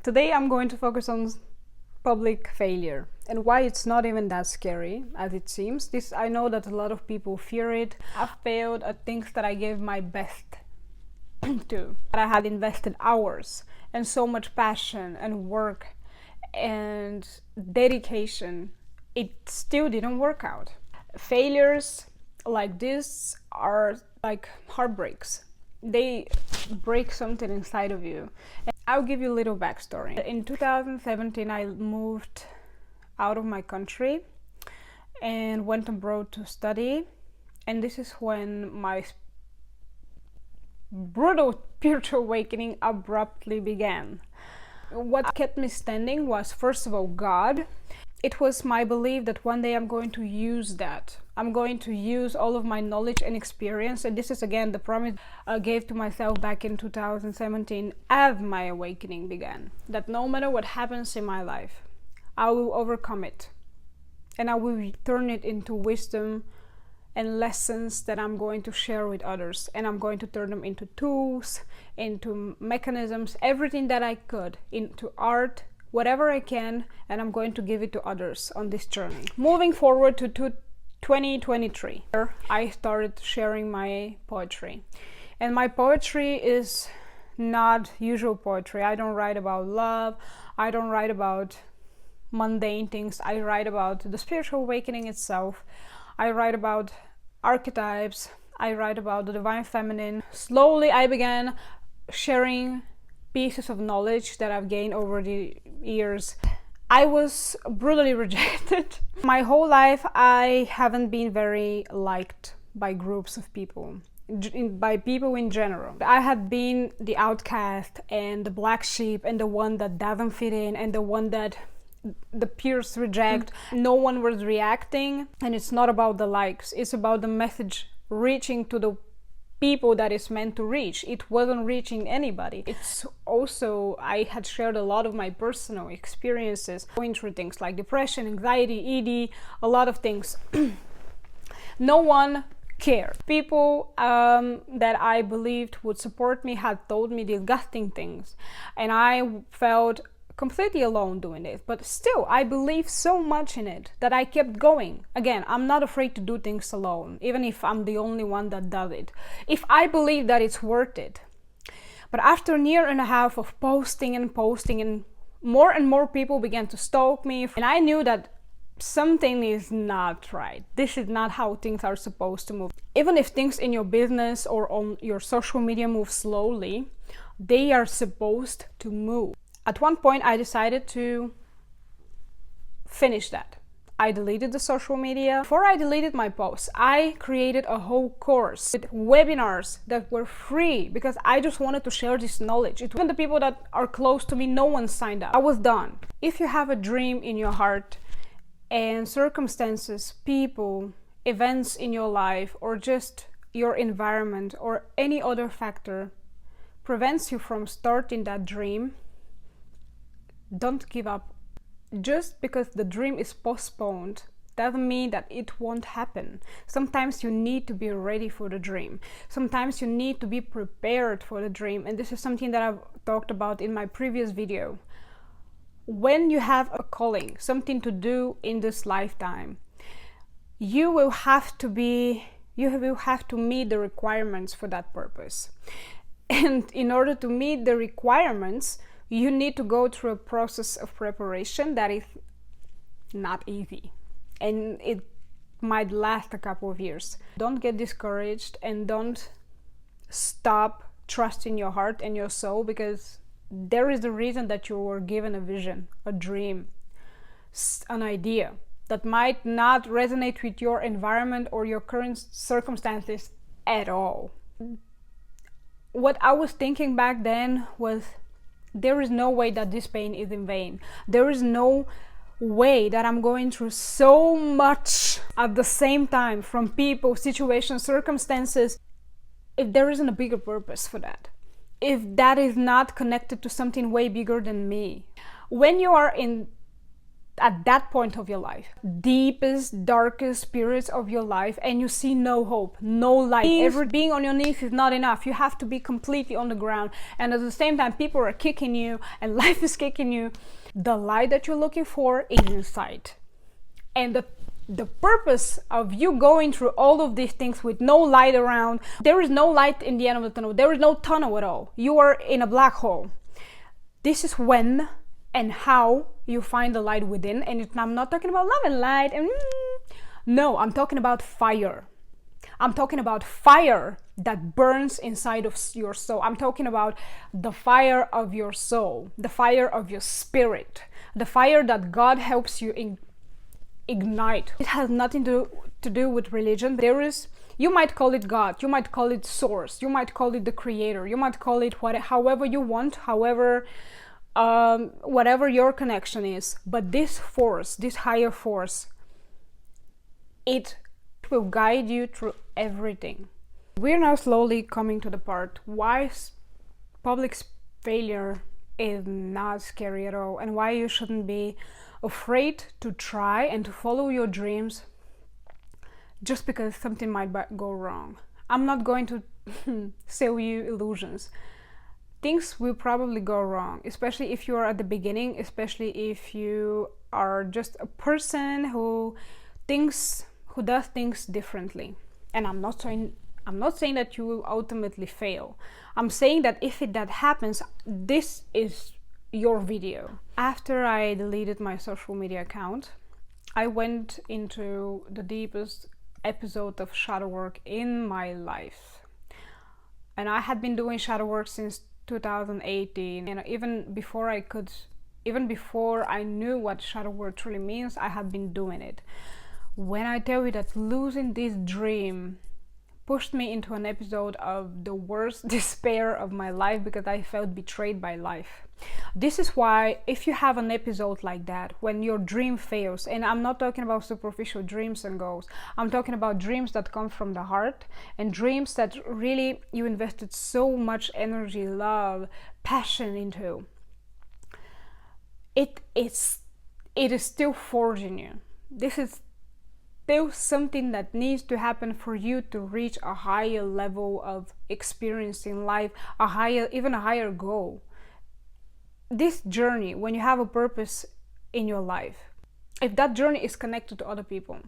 Today I'm going to focus on public failure and why it's not even that scary as it seems. I know that a lot of people fear it. I've failed at things that I gave my best to, that I had invested hours and so much passion and work and dedication. It still didn't work out. Failures like this are like heartbreaks. They break something inside of you. And I'll give you a little backstory. In 2017, I moved out of my country and went abroad to study. And this is when my brutal spiritual awakening abruptly began. What kept me standing was, first of all, God. It was my belief that one day I'm going to use that. I'm going to use all of my knowledge and experience. And this is again the promise I gave to myself back in 2017 as my awakening began. That no matter what happens in my life, I will overcome it. And I will turn it into wisdom and lessons that I'm going to share with others. And I'm going to turn them into tools, into mechanisms, everything that I could, into art, whatever I can, and I'm going to give it to others on this journey. Moving forward to 2023, I started sharing my poetry. And my poetry is not usual poetry. I don't write about love. I don't write about mundane things. I write about the spiritual awakening itself. I write about archetypes. I write about the divine feminine. Slowly, I began sharing pieces of knowledge that I've gained over the years. I was brutally rejected. My whole life, I haven't been very liked by groups of people, by people in general. I had been the outcast and the black sheep and the one that doesn't fit in and the one that the peers reject. No one was reacting, and it's not about the likes, it's about the message reaching to the people that it's meant to reach. It wasn't reaching anybody. It's also, I had shared a lot of my personal experiences, going through things like depression, anxiety, ED, a lot of things. No one cared. People that I believed would support me had told me disgusting things, and I felt completely alone doing it. But still, I believe so much in it that I kept going. Again, I'm not afraid to do things alone, even if I'm the only one that does it, if I believe that it's worth it. But after a year and a half of posting and more people began to stalk me, and I knew that something is not right. This is not how things are supposed to move. Even if things in your business or on your social media move slowly, they are supposed to move. At one point, I decided to finish that. I deleted the social media. Before I deleted my posts, I created a whole course with webinars that were free because I just wanted to share this knowledge. Even the people that are close to me, no one signed up. I was done. If you have a dream in your heart and circumstances, people, events in your life, or just your environment or any other factor prevents you from starting that dream, don't give up. Just because the dream is postponed doesn't mean that it won't happen. Sometimes you need to be ready for the dream. Sometimes you need to be prepared for the dream. And this is something that I've talked about in my previous video. When you have a calling, something to do in this lifetime, you will have to meet the requirements for that purpose. And in order to meet the requirements, you need to go through a process of preparation that is not easy, and it might last a couple of years. Don't get discouraged and don't stop trusting your heart and your soul, because there is a reason that you were given a vision, a dream, an idea that might not resonate with your environment or your current circumstances at all. What I was thinking back then was, there is no way that this pain is in vain. There is no way that I'm going through so much at the same time from people, situations, circumstances, if there isn't a bigger purpose for that. If that is not connected to something way bigger than me. When you are in at that point of your life, deepest, darkest spirits of your life, and you see no hope, no light. Being on your knees is not enough. You have to be completely on the ground, and at the same time people are kicking you and life is kicking you. The light that you're looking for is inside. And the purpose of you going through all of these things with no light around, there is no light in the end of the tunnel. There is no tunnel at all. You are in a black hole. This is when and how you find the light within. And I'm not talking about love and light. No, I'm talking about fire. I'm talking about fire that burns inside of your soul. I'm talking about the fire of your soul, the fire of your spirit, the fire that God helps you ignite. It has nothing to do with religion. You might call it God, you might call it source, you might call it the creator, you might call it however you want, whatever your connection is. But this force, this higher force, it will guide you through everything. We're now slowly coming to the part why public failure is not scary at all, and why you shouldn't be afraid to try and to follow your dreams just because something might go wrong. I'm not going to sell you illusions. Things will probably go wrong, especially if you are at the beginning, especially if you are just a person who does things differently. And I'm not saying that you will ultimately fail. I'm saying that if that happens, this is your video. After I deleted my social media account, I went into the deepest episode of shadow work in my life. And I had been doing shadow work since 2018, and even before I knew what shadow work truly means, I had been doing it. When I tell you that losing this dream pushed me into an episode of the worst despair of my life, because I felt betrayed by life. This is why, if you have an episode like that, when your dream fails, and I'm not talking about superficial dreams and goals, I'm talking about dreams that come from the heart, and dreams that really you invested so much energy, love, passion into, it is still forging you. This is still something that needs to happen for you to reach a higher level of experience in life, even a higher goal. This journey, when you have a purpose in your life, if that journey is connected to other people,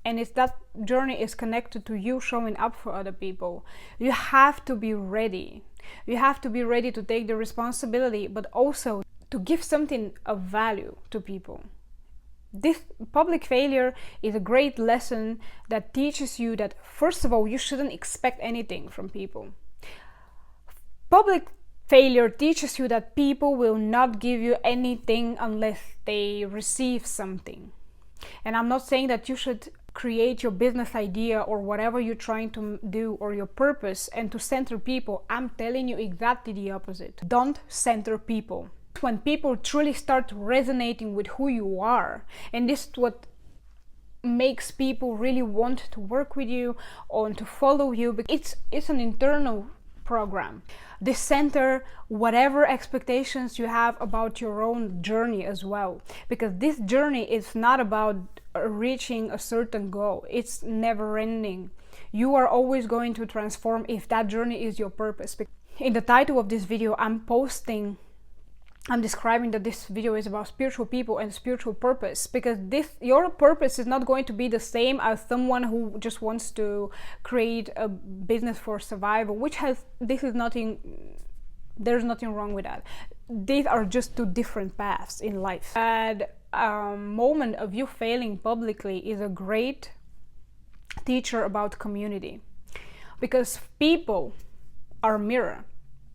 and if that journey is connected to you showing up for other people, you have to be ready. You have to be ready to take the responsibility, but also to give something of value to people. This public failure is a great lesson that teaches you that, first of all, you shouldn't expect anything from people. Public failure teaches you that people will not give you anything unless they receive something. And I'm not saying that you should create your business idea or whatever you're trying to do, or your purpose, and to center people. I'm telling you exactly the opposite. Don't center people. When people truly start resonating with who you are, and this is what makes people really want to work with you or to follow you, because it's an internal program. They center whatever expectations you have about your own journey as well, because this journey is not about reaching a certain goal. It's never ending. You are always going to transform if that journey is your purpose. In the title of this video, I'm describing that this video is about spiritual people and spiritual purpose, because your purpose is not going to be the same as someone who just wants to create a business for survival, there's nothing wrong with that. These are just two different paths in life. That moment of you failing publicly is a great teacher about community, because people are a mirror,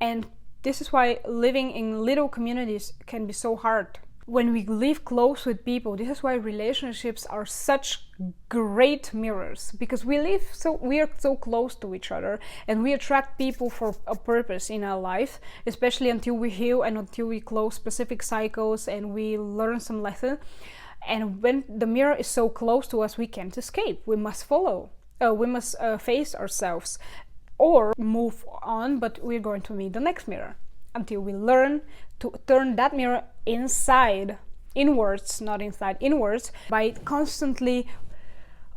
and this is why living in little communities can be so hard. When we live close with people, this is why relationships are such great mirrors, because we are so close to each other, and we attract people for a purpose in our life, especially until we heal and until we close specific cycles and we learn some lesson. And when the mirror is so close to us, we can't escape. We must face ourselves or move on, but we're going to meet the next mirror until we learn to turn that mirror inside inwards, not inside, inwards, by constantly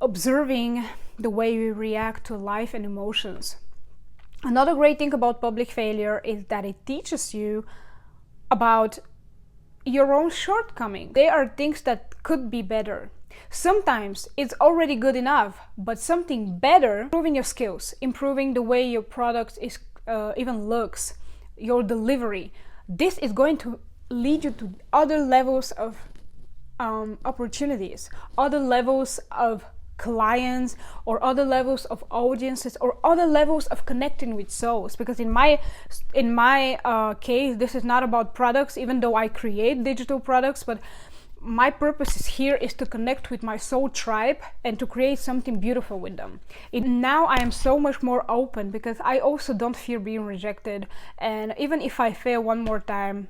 observing the way we react to life and emotions. Another great thing about public failure is that it teaches you about your own shortcomings. They are things that could be better. Sometimes it's already good enough, but something better, improving your skills, improving the way your product is even looks, your delivery. This is going to lead you to other levels of opportunities, other levels of clients, or other levels of audiences, or other levels of connecting with souls. Because in my case, this is not about products, even though I create digital products, but my purpose is here is to connect with my soul tribe and to create something beautiful with them. Now I am so much more open because I also don't fear being rejected, and even if I fail one more time,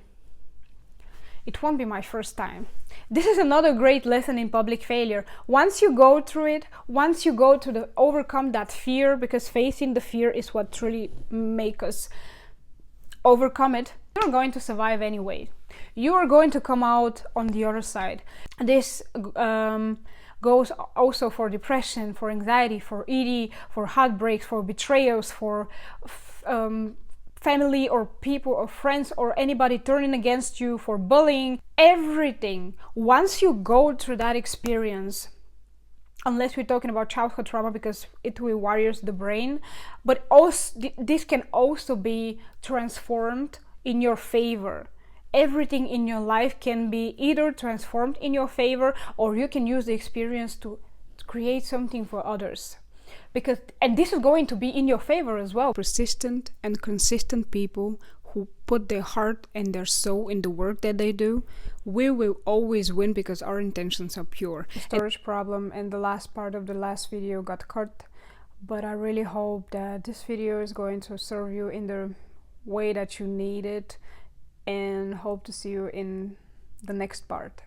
it won't be my first time. This is another great lesson in public failure. Once you go through it, once you go to overcome that fear, because facing the fear is what truly makes us overcome it, you're going to survive anyway. You are going to come out on the other side. This goes also for depression, for anxiety, for ED, for heartbreaks, for betrayals, for family or people or friends or anybody turning against you, for bullying, everything. Once you go through that experience, unless we're talking about childhood trauma, because it rewires the brain, but also this can also be transformed in your favor. Everything in your life can be either transformed in your favor, or you can use the experience to create something for others. And this is going to be in your favor as well. Persistent and consistent people who put their heart and their soul in the work that they do, we will always win because our intentions are pure. Storage problem and the last part of the last video got cut, but I really hope that this video is going to serve you in the way that you need it, and hope to see you in the next part.